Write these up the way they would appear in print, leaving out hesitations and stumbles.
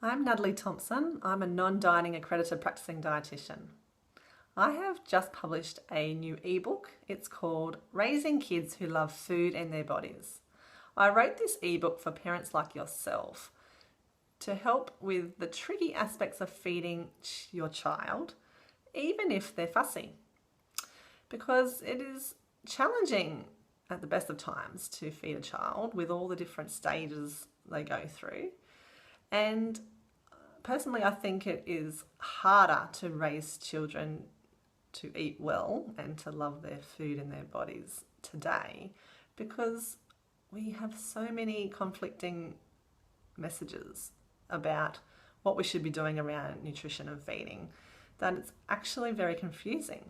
I'm Natalie Thompson. I'm a non-dieting accredited practicing dietitian. I have just published a new ebook. It's called Raising Kids Who Love Food and Their Bodies. I wrote this ebook for parents like yourself to help with the tricky aspects of feeding your child, even if they're fussy. Because it is challenging at the best of times to feed a child with all the different stages they go through. And personally, I think it is harder to raise children to eat well and to love their food and their bodies today because we have so many conflicting messages about what we should be doing around nutrition and feeding that it's actually very confusing.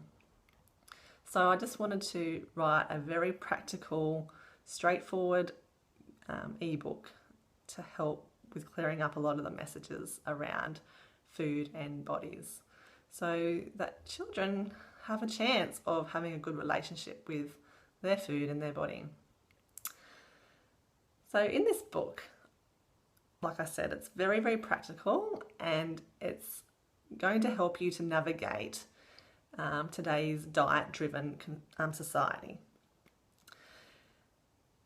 So I just wanted to write a very practical, straightforward ebook to help with clearing up a lot of the messages around food and bodies so that children have a chance of having a good relationship with their food and their body. So in this book, like I said, it's very, very practical and it's going to help you to navigate today's diet-driven society.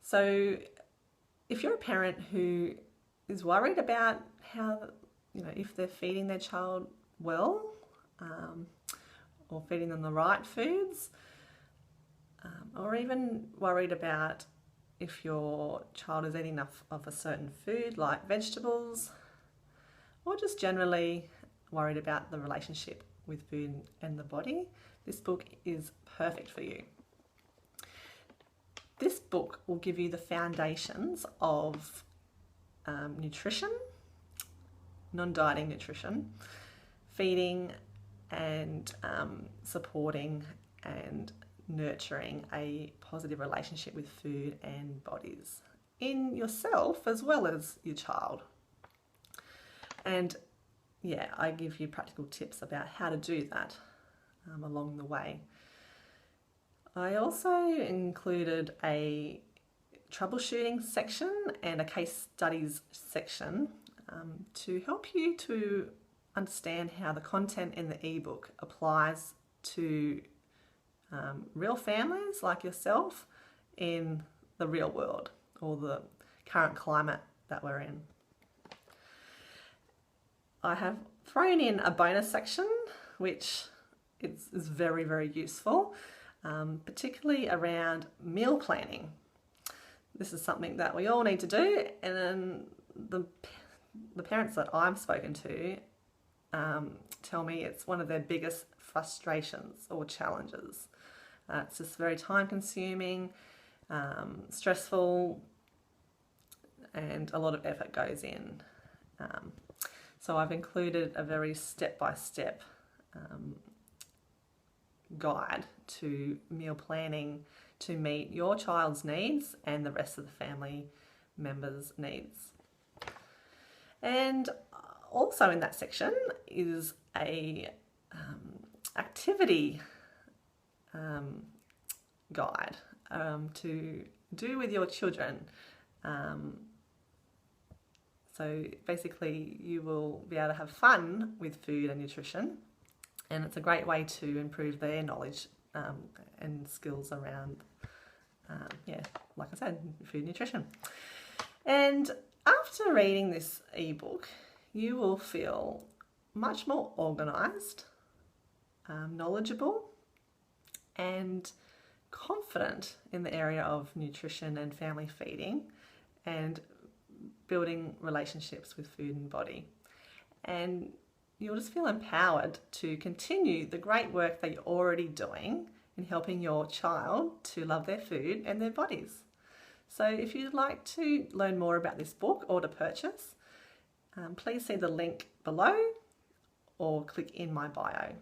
So if you're a parent who is worried about how, if they're feeding their child well or feeding them the right foods, or even worried about if your child is eating enough of a certain food like vegetables, or just generally worried about the relationship with food and the body, this book is perfect for you. This book will give you the foundations of nutrition, non-dieting nutrition, feeding and supporting and nurturing a positive relationship with food and bodies in yourself as well as your child. And yeah, I give you practical tips about how to do that along the way. I also included a troubleshooting section and a case studies section to help you to understand how the content in the ebook applies to real families like yourself in the real world or the current climate that we're in. I have thrown in a bonus section which is very, very useful, particularly around meal planning. This is something that we all need to do, and then the parents that I've spoken to tell me it's one of their biggest frustrations or challenges. It's just very time consuming, stressful, and a lot of effort goes in. So I've included a very step-by-step guide to meal planning to meet your child's needs and the rest of the family members' needs. And also in that section is a activity guide to do with your children. So basically you will be able to have fun with food and nutrition, and it's a great way to improve their knowledge and skills around, like I said, food and nutrition. And after reading this ebook, you will feel much more organised, knowledgeable, and confident in the area of nutrition and family feeding and building relationships with food and body. And you'll just feel empowered to continue the great work that you're already doing in helping your child to love their food and their bodies. So if you'd like to learn more about this book or to purchase, please see the link below or click in my bio.